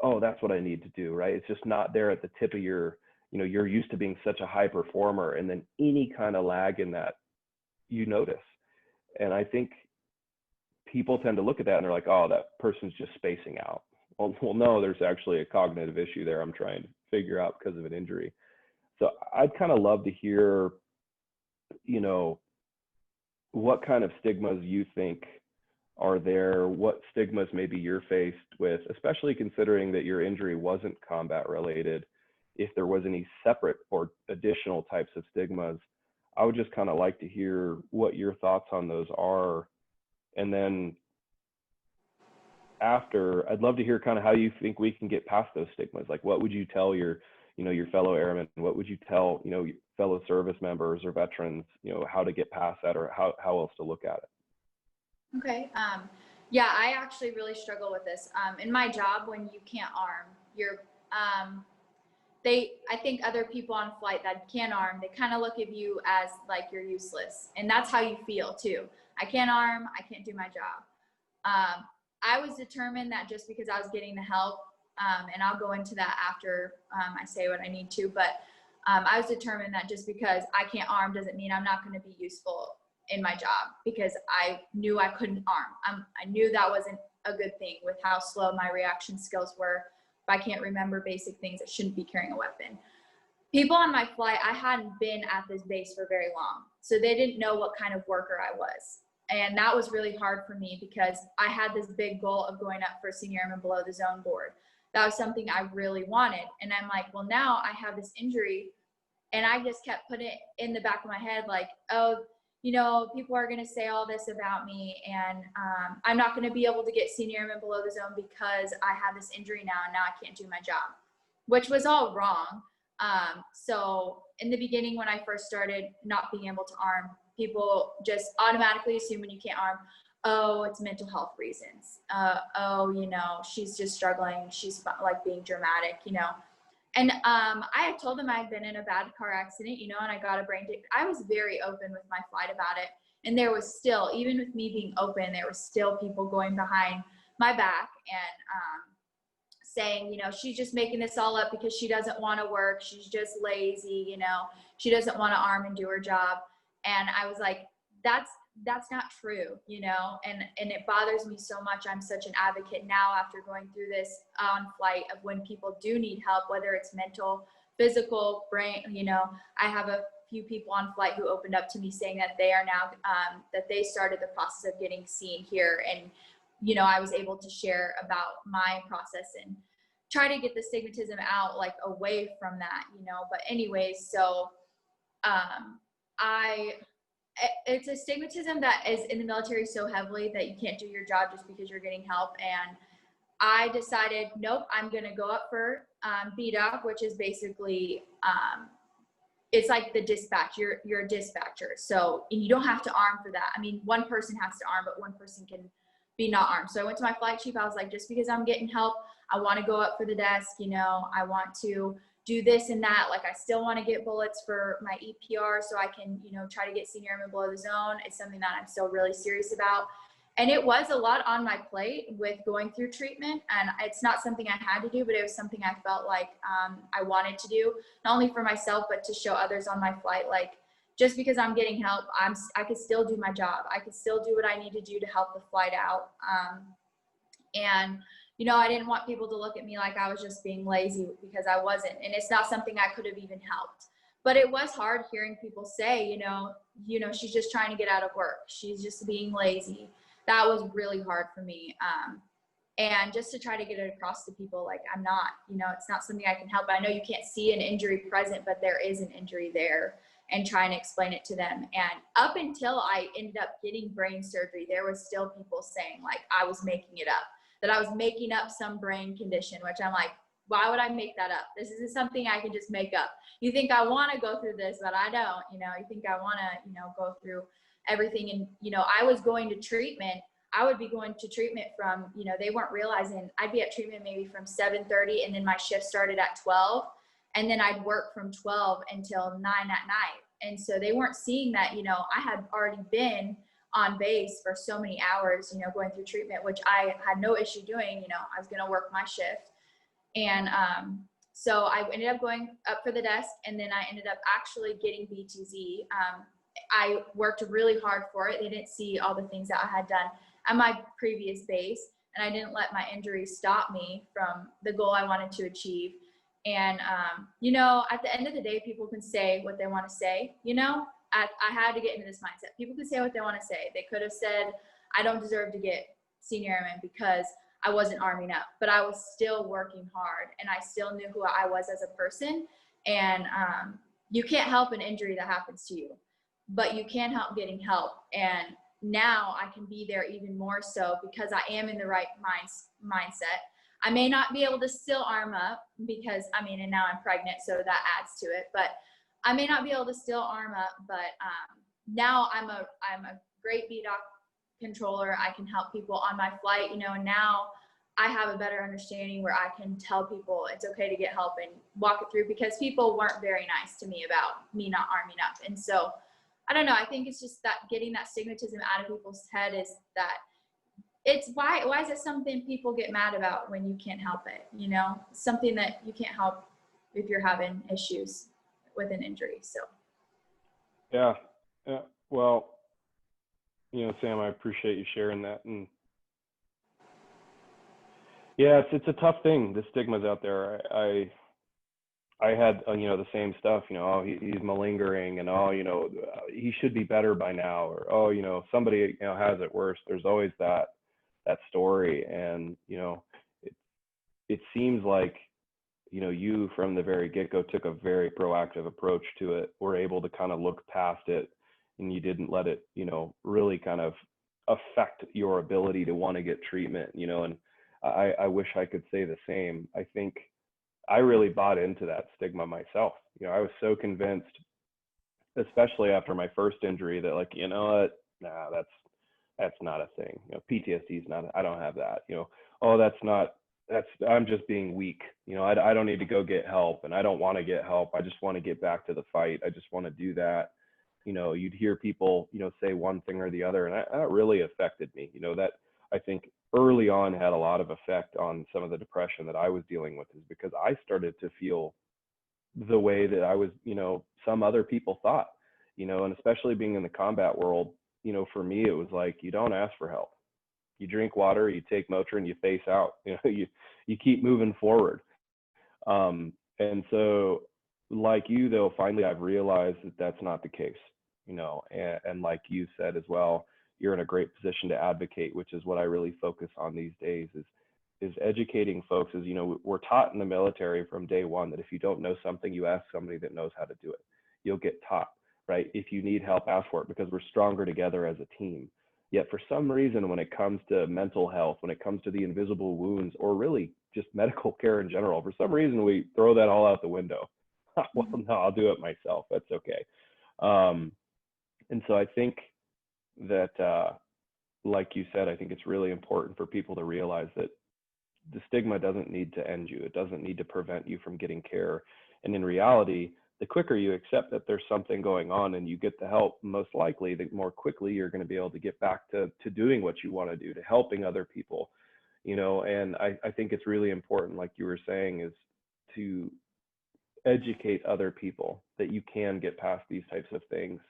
oh, that's what I need to do, right? It's just not there at the tip of your, you know, you're used to being such a high performer, and then any kind of lag in that, you notice. And I think people tend to look at that and they're like, oh, that person's just spacing out. Well, no, there's actually a cognitive issue there I'm trying to figure out because of an injury. So I'd kind of love to hear, you know, what kind of stigmas you think are there, what stigmas maybe you're faced with, especially considering that your injury wasn't combat related, if there was any separate or additional types of stigmas. I would just kind of like to hear what your thoughts on those are. And then after, I'd love to hear kind of how you think we can get past those stigmas. Like, what would you tell your, you know, your fellow airmen? What would you tell, you know, your fellow service members or veterans, you know, how to get past that, or how else to look at it? Okay. Yeah, I actually really struggle with this. In my job, when you can't arm, you're, I think other people on flight that can arm, they kind of look at you as like you're useless. And that's how you feel too. I can't arm, I can't do my job. I was determined that just because I was getting the help, and I'll go into that after I say what I need to, but I was determined that just because I can't arm doesn't mean I'm not going to be useful in my job, because I knew I couldn't arm. I knew that wasn't a good thing with how slow my reaction skills were. If I can't remember basic things, I shouldn't be carrying a weapon. People on my flight, I hadn't been at this base for very long, so they didn't know what kind of worker I was. And that was really hard for me, because I had this big goal of going up for senior airman below the zone board. That was something I really wanted. And I'm like, well, now I have this injury, and I just kept putting it in the back of my head, like, oh, you know, people are going to say all this about me, and I'm not going to be able to get senior airman below the zone because I have this injury now, and now I can't do my job, which was all wrong. So in the beginning, when I first started not being able to arm, people just automatically assume when you can't arm, oh, it's mental health reasons. Oh, you know, she's just struggling. She's like being dramatic, you know. And I had told them I had been in a bad car accident, you know, and I got a brain. I was very open with my flight about it. And there was still, even with me being open, there was still people going behind my back and saying, you know, she's just making this all up because she doesn't want to work. She's just lazy, you know, she doesn't want to arm and do her job. And I was like, that's not true, you know, and it bothers me so much. I'm such an advocate now after going through this on flight of when people do need help, whether it's mental, physical, brain, you know. I have a few people on flight who opened up to me saying that they are now, that they started the process of getting seen here. And, you know, I was able to share about my process and try to get the stigmatism out, like away from that, you know. But anyways, so it's a stigmatism that is in the military so heavily that you can't do your job just because you're getting help. And I decided, nope, I'm going to go up for BDOC, which is basically, it's like the dispatch. You're a dispatcher. So, and you don't have to arm for that. I mean, one person has to arm, but one person can be not armed. So I went to my flight chief. I was like, just because I'm getting help, I want to go up for the desk. You know, I want to do this and that. Like, I still want to get bullets for my EPR so I can, you know, try to get senior airman below the zone. It's something that I'm still really serious about. And it was a lot on my plate with going through treatment. And it's not something I had to do, but it was something I felt like I wanted to do, not only for myself, but to show others on my flight, like, just because I'm getting help, I could still do my job. I could still do what I need to do to help the flight out. And, you know, I didn't want people to look at me like I was just being lazy, because I wasn't. And it's not something I could have even helped. But it was hard hearing people say, you know, she's just trying to get out of work. She's just being lazy. That was really hard for me. And just to try to get it across to people, like, I'm not, you know, it's not something I can help. I know you can't see an injury present, but there is an injury there, and try and explain it to them. And up until I ended up getting brain surgery, there was still people saying, like, I was making it up, that I was making up some brain condition, which I'm like, why would I make that up? This isn't something I can just make up. You think I want to go through this, but I don't, you know, you think I want to, you know, go through everything. And, you know, I was going to treatment. I would be going to treatment from, you know, they weren't realizing I'd be at treatment maybe from 7:30, and then my shift started at 12. And then I'd work from 12 until 9 at night. And so they weren't seeing that, you know, I had already been on base for so many hours, you know, going through treatment, which I had no issue doing. You know, I was going to work my shift. And so I ended up going up for the desk, and then I ended up actually getting BTZ. I worked really hard for it. They didn't see all the things that I had done at my previous base, and I didn't let my injury stop me from the goal I wanted to achieve. And, you know, at the end of the day, people can say what they want to say, you know. I had to get into this mindset. People can say what they want to say. They could have said, I don't deserve to get senior airman because I wasn't arming up, but I was still working hard, and I still knew who I was as a person. And you can't help an injury that happens to you, but you can help getting help. And now I can be there even more so because I am in the right mindset. I may not be able to still arm up because, I mean, and now I'm pregnant, so that adds to it, but I may not be able to still arm up, but now I'm a great BDOC controller. I can help people on my flight, you know, and now I have a better understanding where I can tell people it's okay to get help and walk it through, because people weren't very nice to me about me not arming up. And so, I don't know, I think it's just that getting that stigmatism out of people's head is that it's why is it something people get mad about when you can't help it, you know, something that you can't help if you're having issues with an injury. So yeah, well, you know, Sam, I appreciate you sharing that. And yeah, it's a tough thing, the stigmas out there. I had you know, the same stuff, you know, oh, he's malingering, and oh, you know, he should be better by now, or oh, you know, somebody, you know, has it worse. There's always that story. And you know, it seems like, you know, you from the very get-go took a very proactive approach to it, were able to kind of look past it, and you didn't let it, you know, really kind of affect your ability to want to get treatment, you know. And I wish I could say the same. I think I really bought into that stigma myself. You know, I was so convinced, especially after my first injury, that, like, you know what, nah, that's not a thing. You know, PTSD is not, I don't have that. You know, oh, I'm just being weak. You know, I don't need to go get help, and I don't want to get help. I just want to get back to the fight. I just want to do that. You know, you'd hear people, you know, say one thing or the other, and that really affected me. You know, that I think early on had a lot of effect on some of the depression that I was dealing with, is because I started to feel the way that I was, you know, some other people thought, you know. And especially being in the combat world, you know, for me, it was like, you don't ask for help. You drink water, you take Motrin, you face out, you know, you keep moving forward. And so, like you, though, finally I've realized that that's not the case, you know. And like you said as well, you're in a great position to advocate, which is what I really focus on these days, is educating folks. Is, you know, we're taught in the military from day one that if you don't know something, you ask somebody that knows how to do it. You'll get taught, right? If you need help, ask for it, because we're stronger together as a team. Yet for some reason, when it comes to mental health, when it comes to the invisible wounds, or really just medical care in general, for some reason we throw that all out the window. Well, no, I'll do it myself. That's okay. And so I think that, like you said, I think it's really important for people to realize that the stigma doesn't need to end you. It doesn't need to prevent you from getting care. And in reality, the quicker you accept that there's something going on and you get the help, most likely, the more quickly you're going to be able to get back to doing what you want to do, to helping other people, you know. And I think it's really important, like you were saying, is to educate other people that you can get past these types of things.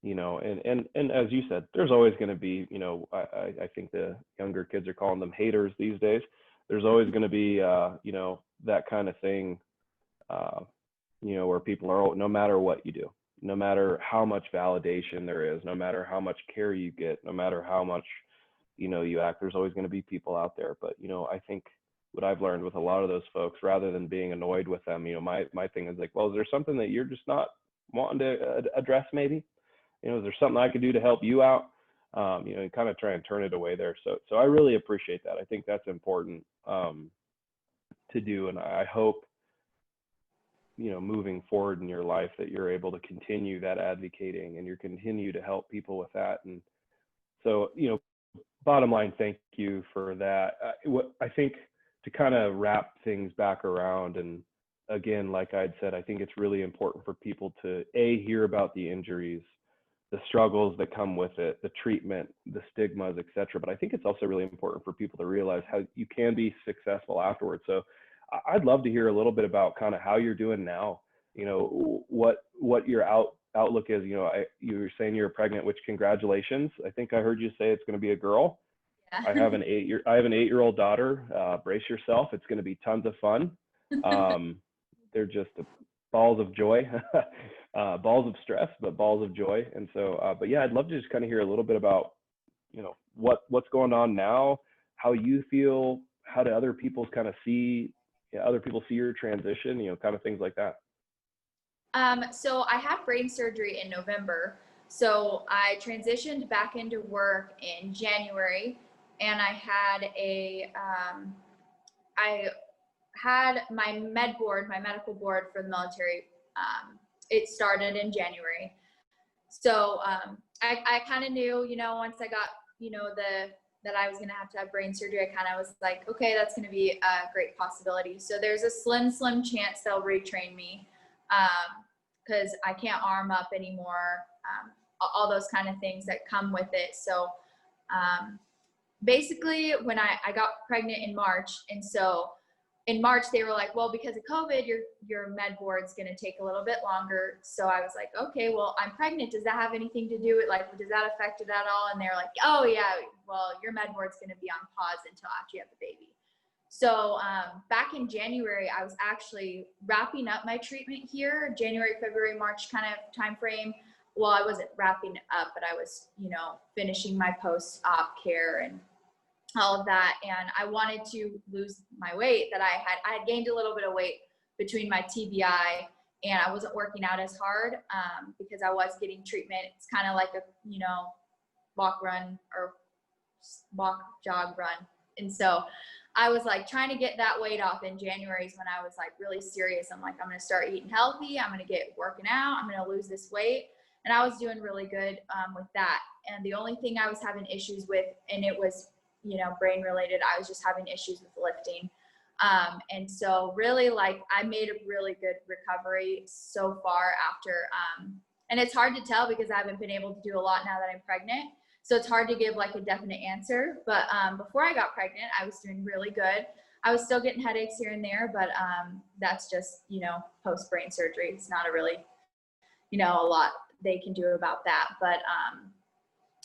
You know, and as you said, there's always going to be, you know, I think the younger kids are calling them haters these days. There's always going to be, you know, that kind of thing, you know, where people are, no matter what you do, no matter how much validation there is, no matter how much care you get, no matter how much, you know, you act, there's always going to be people out there. But, you know, I think what I've learned with a lot of those folks, rather than being annoyed with them, you know, my thing is like, well, is there something that you're just not wanting to address maybe? You know, is there something I could do to help you out? You know, and kind of try and turn it away there. So I really appreciate that. I think that's important to do. And I hope, you know, moving forward in your life, that you're able to continue that advocating and you continue to help people with that. And so, you know, bottom line, thank you for that. What I think, to kind of wrap things back around, and again, like I'd said, I think it's really important for people to hear about the injuries, the struggles that come with it, the treatment, the stigmas, etc. But I think it's also really important for people to realize how you can be successful afterwards. So I'd love to hear a little bit about kind of how you're doing now. You know, what your outlook is. You know, you were saying you're pregnant, which congratulations. I think I heard you say it's going to be a girl. Yeah. I have an 8-year-old daughter. Brace yourself. It's going to be tons of fun. They're just balls of joy, balls of stress, but balls of joy. And so, but yeah, I'd love to just kind of hear a little bit about, you know, what's going on now, how you feel, how do other people kind of see, other people see your transition, you know, kind of things like that. So I had brain surgery in November. So I transitioned back into work in January, and I had my med board, my medical board for the military. It started in January. So I kind of knew, you know, once I got, you know, that I was going to have brain surgery, I kind of was like, okay, that's going to be a great possibility. So there's a slim chance they'll retrain me, because I can't arm up anymore, all those kind of things that come with it. So basically, when I got pregnant in March, and so in March they were like, well, because of COVID, your med board's going to take a little bit longer. So I was like, okay, well, I'm pregnant. Does that have anything to do with, like, does that affect it at all? And they were like, oh yeah, well, your med board's going to be on pause until after you have the baby. So back in January, I was actually wrapping up my treatment here, January, February, March kind of time frame. Well, I wasn't wrapping up, but I was, you know, finishing my post-op care and all of that. And I wanted to lose my weight that I had gained a little bit of weight between my TBI, and I wasn't working out as hard because I was getting treatment. It's kind of like a, you know, walk, jog, run. And so I was like trying to get that weight off in January is when I was like really serious. I'm like, I'm going to start eating healthy. I'm going to get working out. I'm going to lose this weight. And I was doing really good with that. And the only thing I was having issues with, and it was, you know, brain related, I was just having issues with lifting. And so really, like, I made a really good recovery so far after, and it's hard to tell because I haven't been able to do a lot now that I'm pregnant. So it's hard to give like a definite answer, but before I got pregnant, I was doing really good. I was still getting headaches here and there, but that's just, you know, post brain surgery. It's not a really, you know, a lot they can do about that. But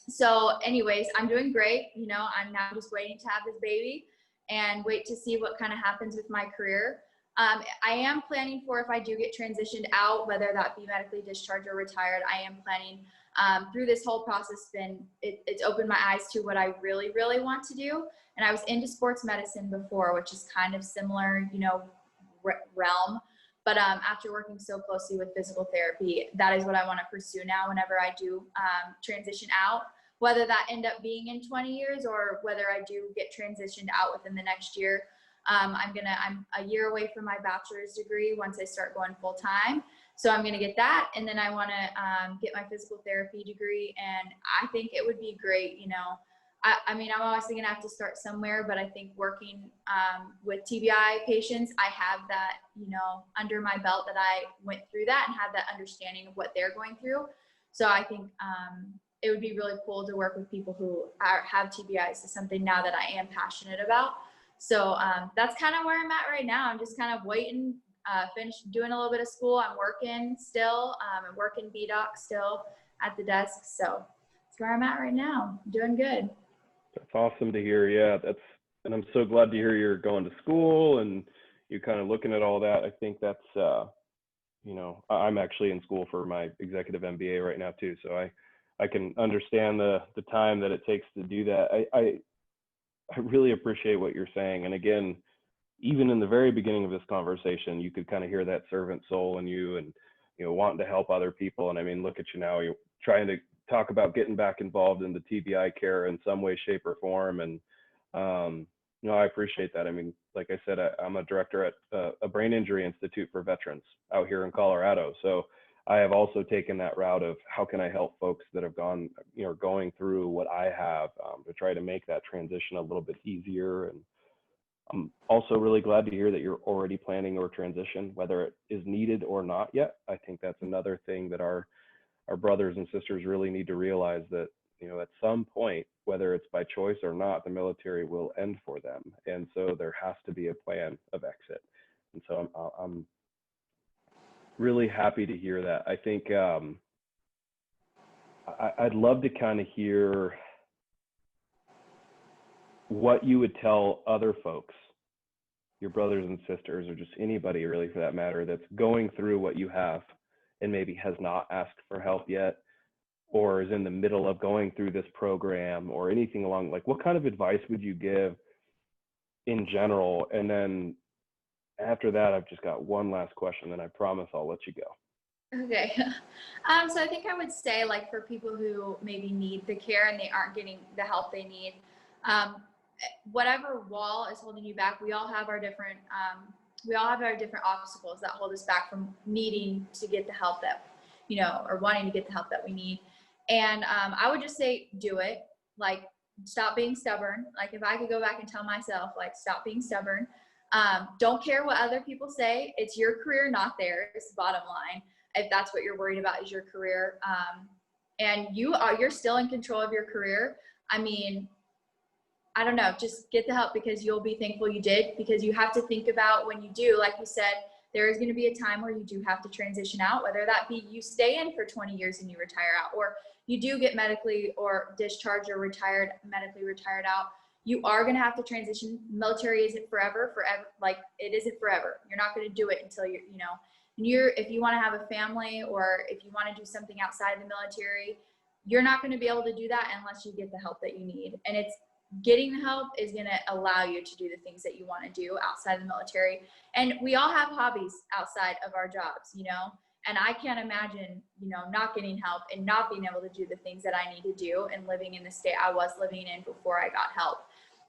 so anyways, I'm doing great. You know, I'm now just waiting to have this baby and wait to see what kind of happens with my career. I am planning for, if I do get transitioned out, whether that be medically discharged or retired, I am planning through this whole process, it's opened my eyes to what I really, really want to do. And I was into sports medicine before, which is kind of similar, you know, realm. But after working so closely with physical therapy, that is what I want to pursue now whenever I do transition out. whether that end up being in 20 years or whether I do get transitioned out within the next year. I'm a year away from my bachelor's degree once I start going full time. So I'm going to get that. And then I want to get my physical therapy degree. And I think it would be great, you know, I mean, I'm obviously going to have to start somewhere, but I think working with TBI patients, I have that, you know, under my belt that I went through that and have that understanding of what they're going through. So I think it would be really cool to work with people who have TBIs. It's something now that I am passionate about. So that's kind of where I'm at right now. I'm just kind of waiting, finished doing a little bit of school. I'm working still. I'm working BDoc still at the desk. So that's where I'm at right now. I'm doing good. That's awesome to hear. Yeah, and I'm so glad to hear you're going to school and you're kind of looking at all that. I think that's, you know, I'm actually in school for my executive MBA right now too. So I can understand the time that it takes to do that. I really appreciate what you're saying. And again, even in the very beginning of this conversation, you could kind of hear that servant soul in you and, you know, wanting to help other people. And I mean, look at you now, you're trying to talk about getting back involved in the TBI care in some way, shape, or form. And, you know, I appreciate that. I mean, like I said, I'm a director at a brain injury institute for veterans out here in Colorado. So I have also taken that route of how can I help folks that have gone, you know, going through what I have to try to make that transition a little bit easier. And I'm also really glad to hear that you're already planning your transition, whether it is needed or not yet. I think that's another thing that our brothers and sisters really need to realize, that, you know, at some point, whether it's by choice or not, the military will end for them. And so there has to be a plan of exit. And so I'm really happy to hear that. I think I'd love to kind of hear what you would tell other folks, your brothers and sisters, or just anybody really for that matter, that's going through what you have and maybe has not asked for help yet, or is in the middle of going through this program, or anything along, like, what kind of advice would you give in general? And then after that, I've just got one last question, and I promise I'll let you go. Okay. So I think I would say, like, for people who maybe need the care and they aren't getting the help they need, whatever wall is holding you back, we all have our different obstacles that hold us back from needing to get the help that, you know, or wanting to get the help that we need. And I would just say, do it. Like, stop being stubborn. Like, if I could go back and tell myself, like, stop being stubborn. Don't care what other people say. It's your career, not theirs. Bottom line, if that's what you're worried about is your career, and you're still in control of your career. I mean, I don't know, just get the help, because you'll be thankful you did, because you have to think about when you do, like you said, there is going to be a time where you do have to transition out, whether that be you stay in for 20 years and you retire out, or you do get medically or discharged or medically retired out. You are going to have to transition. Military isn't forever, like, it isn't forever. You're not going to do it until if you want to have a family, or if you want to do something outside of the military, you're not going to be able to do that unless you get the help that you need. And it's getting the help is going to allow you to do the things that you want to do outside of the military. And we all have hobbies outside of our jobs, you know, and I can't imagine, you know, not getting help and not being able to do the things that I need to do and living in the state I was living in before I got help.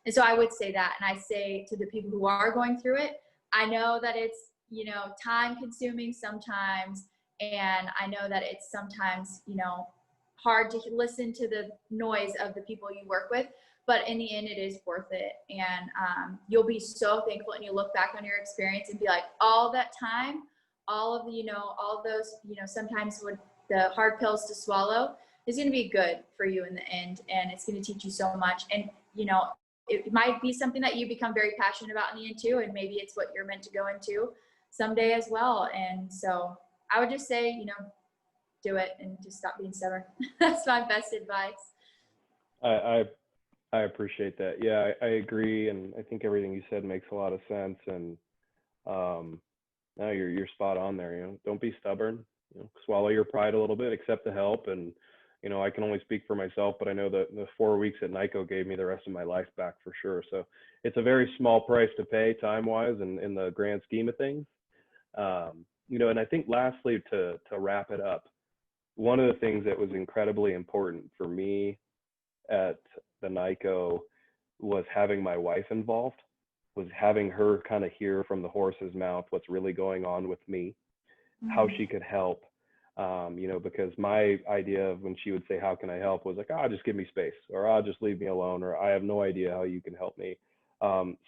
And so I would say that. And I say to the people who are going through it, I know that it's, you know, time consuming sometimes. And I know that it's sometimes, you know, hard to listen to the noise of the people you work with, but in the end, it is worth it. And you'll be so thankful, and you look back on your experience and be like, all that time, all of the, you know, all those, you know, sometimes with the hard pills to swallow is going to be good for you in the end. And it's going to teach you so much. And, you know, it might be something that you become very passionate about in the end too. And maybe it's what you're meant to go into someday as well. And so I would just say, you know, do it and just stop being stubborn. That's my best advice. I appreciate that. Yeah, I agree. And I think everything you said makes a lot of sense. And no, you're spot on there. You know, don't be stubborn, you know, swallow your pride a little bit, accept the help. And, you know, I can only speak for myself, but I know that the 4 weeks at NICoE gave me the rest of my life back for sure. So it's a very small price to pay time-wise and in the grand scheme of things. You know, and I think lastly, to wrap it up, one of the things that was incredibly important for me at the NICoE was having my wife involved, was having her kind of hear from the horse's mouth what's really going on with me, how she could help. You know, because my idea of when she would say, how can I help, was like, just give me space, or just leave me alone, or I have no idea how you can help me.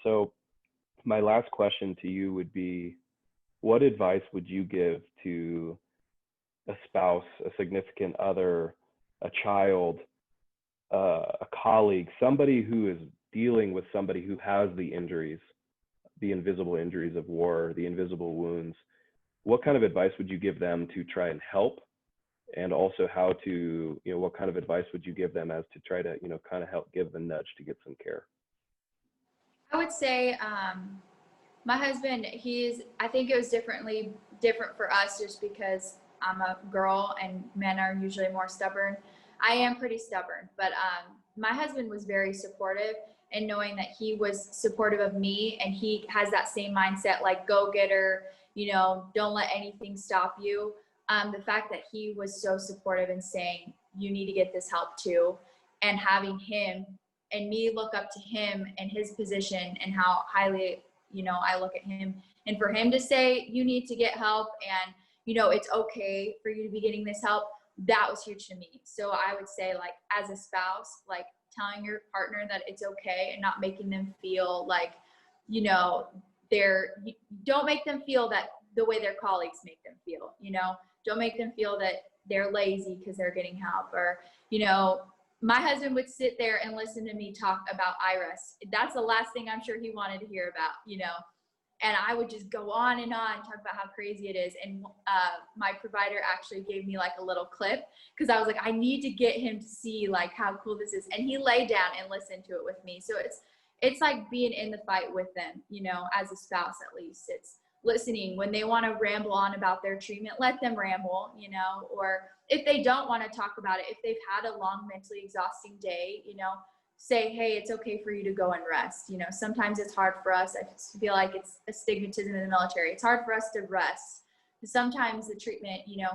So my last question to you would be, what advice would you give to a spouse, a significant other, a child, a colleague, somebody who is dealing with somebody who has the injuries, the invisible injuries of war, the invisible wounds? What kind of advice would you give them to try and help? And also how to, you know, what kind of advice would you give them as to try to, you know, kind of help give the nudge to get some care? I would say my husband, I think it was different for us just because I'm a girl and men are usually more stubborn. I am pretty stubborn, but my husband was very supportive, and knowing that he was supportive of me, and he has that same mindset, like go getter, you know, don't let anything stop you. The fact that he was so supportive and saying, you need to get this help too, and having him and me look up to him and his position and how highly, you know, I look at him, and for him to say, you need to get help, and, you know, it's okay for you to be getting this help, that was huge to me. So I would say, like, as a spouse, like telling your partner that it's okay and not making them feel like, you know, don't make them feel that the way their colleagues make them feel, you know, don't make them feel that they're lazy because they're getting help. Or, you know, my husband would sit there and listen to me talk about IRIS. That's the last thing I'm sure he wanted to hear about, you know, and I would just go on and talk about how crazy it is. And my provider actually gave me like a little clip, because I was like, I need to get him to see like how cool this is. And he lay down and listened to it with me. So it's like being in the fight with them, you know, as a spouse. At least it's listening. When they want to ramble on about their treatment, let them ramble, you know, or if they don't want to talk about it, if they've had a long mentally exhausting day, you know, say, hey, it's okay for you to go and rest. You know, sometimes it's hard for us. I just feel like it's a stigmatism in the military. It's hard for us to rest. Sometimes the treatment, you know,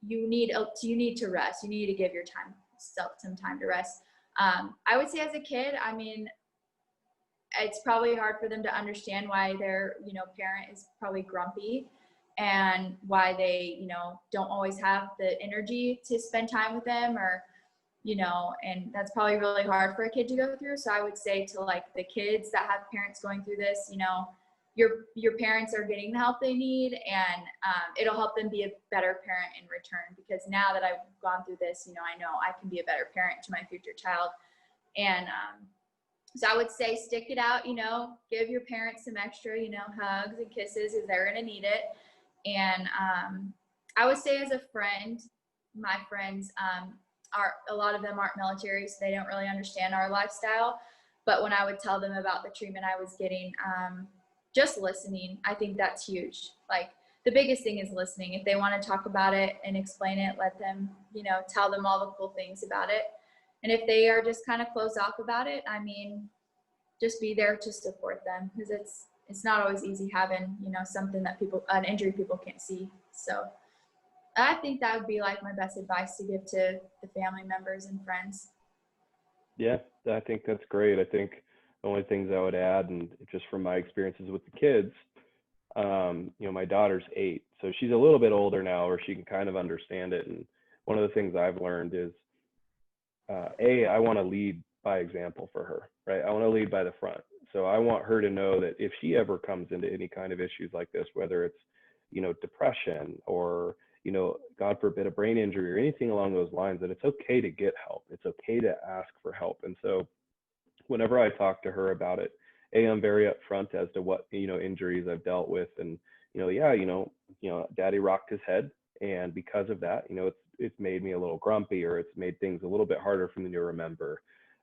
you need to rest. You need to give yourself some time to rest. I would say as a kid, I mean, it's probably hard for them to understand why their, you know, parent is probably grumpy, and why they, you know, don't always have the energy to spend time with them, or, you know, and that's probably really hard for a kid to go through. So I would say to like the kids that have parents going through this, you know, your parents are getting the help they need, and it'll help them be a better parent in return, because now that I've gone through this, you know I can be a better parent to my future child. And so I would say stick it out, you know, give your parents some extra, you know, hugs and kisses, because they're going to need it. And I would say as a friend, my friends a lot of them aren't military, so they don't really understand our lifestyle. But when I would tell them about the treatment I was getting, just listening, I think that's huge. Like the biggest thing is listening. If they want to talk about it and explain it, let them, you know, tell them all the cool things about it. And if they are just kind of closed off about it, I mean, just be there to support them, because it's not always easy having, you know, something that an injury people can't see. So I think that would be like my best advice to give to the family members and friends. Yeah, I think that's great. I think the only things I would add, and just from my experiences with the kids, you know, my daughter's 8, so she's a little bit older now where she can kind of understand it. And one of the things I've learned is, I want to lead by example for her, right? I want to lead by the front. So I want her to know that if she ever comes into any kind of issues like this, whether it's, you know, depression or, you know, God forbid, a brain injury or anything along those lines, that it's okay to get help. It's okay to ask for help. And so whenever I talk to her about it, I'm very upfront as to what, you know, injuries I've dealt with. And, you know, yeah, you know, daddy rocked his head. And because of that, you know, it's made me a little grumpy, or it's made things a little bit harder for me to remember,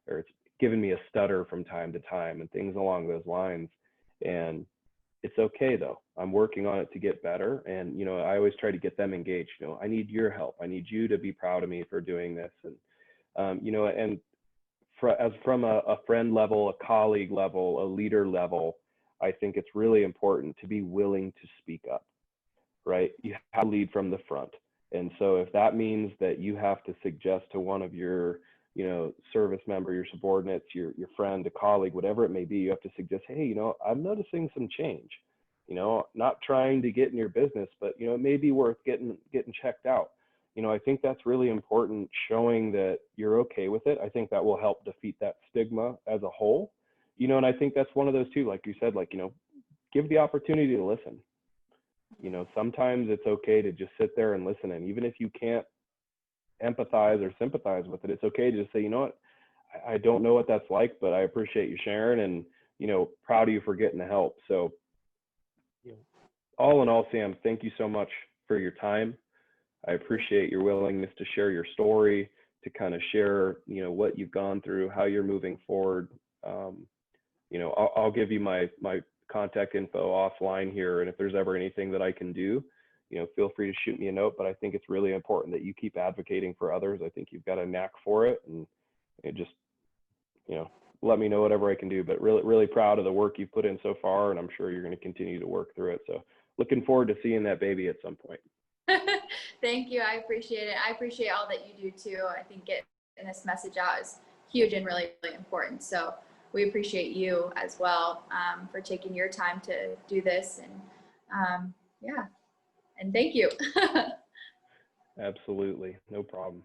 or it's given me a stutter from time to time and things along those lines. And it's okay though. I'm working on it to get better. And, you know, I always try to get them engaged. You know, I need your help. I need you to be proud of me for doing this. And, you know, and from a friend level, a colleague level, a leader level, I think it's really important to be willing to speak up, right? You have to lead from the front. And so if that means that you have to suggest to one of your service member, your subordinates, your friend, a colleague, whatever it may be, you have to suggest, hey, I'm noticing some change. Not trying to get in your business, but it may be worth getting checked out. I think that's really important, showing that you're okay with it. I think that will help defeat that stigma as a whole. And I think that's one of those too, like you said, give the opportunity to listen. Sometimes it's okay to just sit there and listen. And even if you can't empathize or sympathize with it, it's okay to just say, what, I don't know what that's like, but I appreciate you sharing, and proud of you for getting the help. So all in all, Sam, thank you so much for your time. I appreciate your willingness to share your story, to kind of share what you've gone through, how you're moving forward. I'll give you my contact info offline here, and if there's ever anything that I can do, feel free to shoot me a note. But I think it's really important that you keep advocating for others. I think you've got a knack for it, and just let me know whatever I can do. But really proud of the work you've put in so far, and I'm sure you're going to continue to work through it. So looking forward to seeing that baby at some point. Thank you. I appreciate it. I appreciate all that you do too. I think getting this message out is huge and really, really important. So we appreciate you as well for taking your time to do this. And yeah, and thank you. Absolutely. No problem.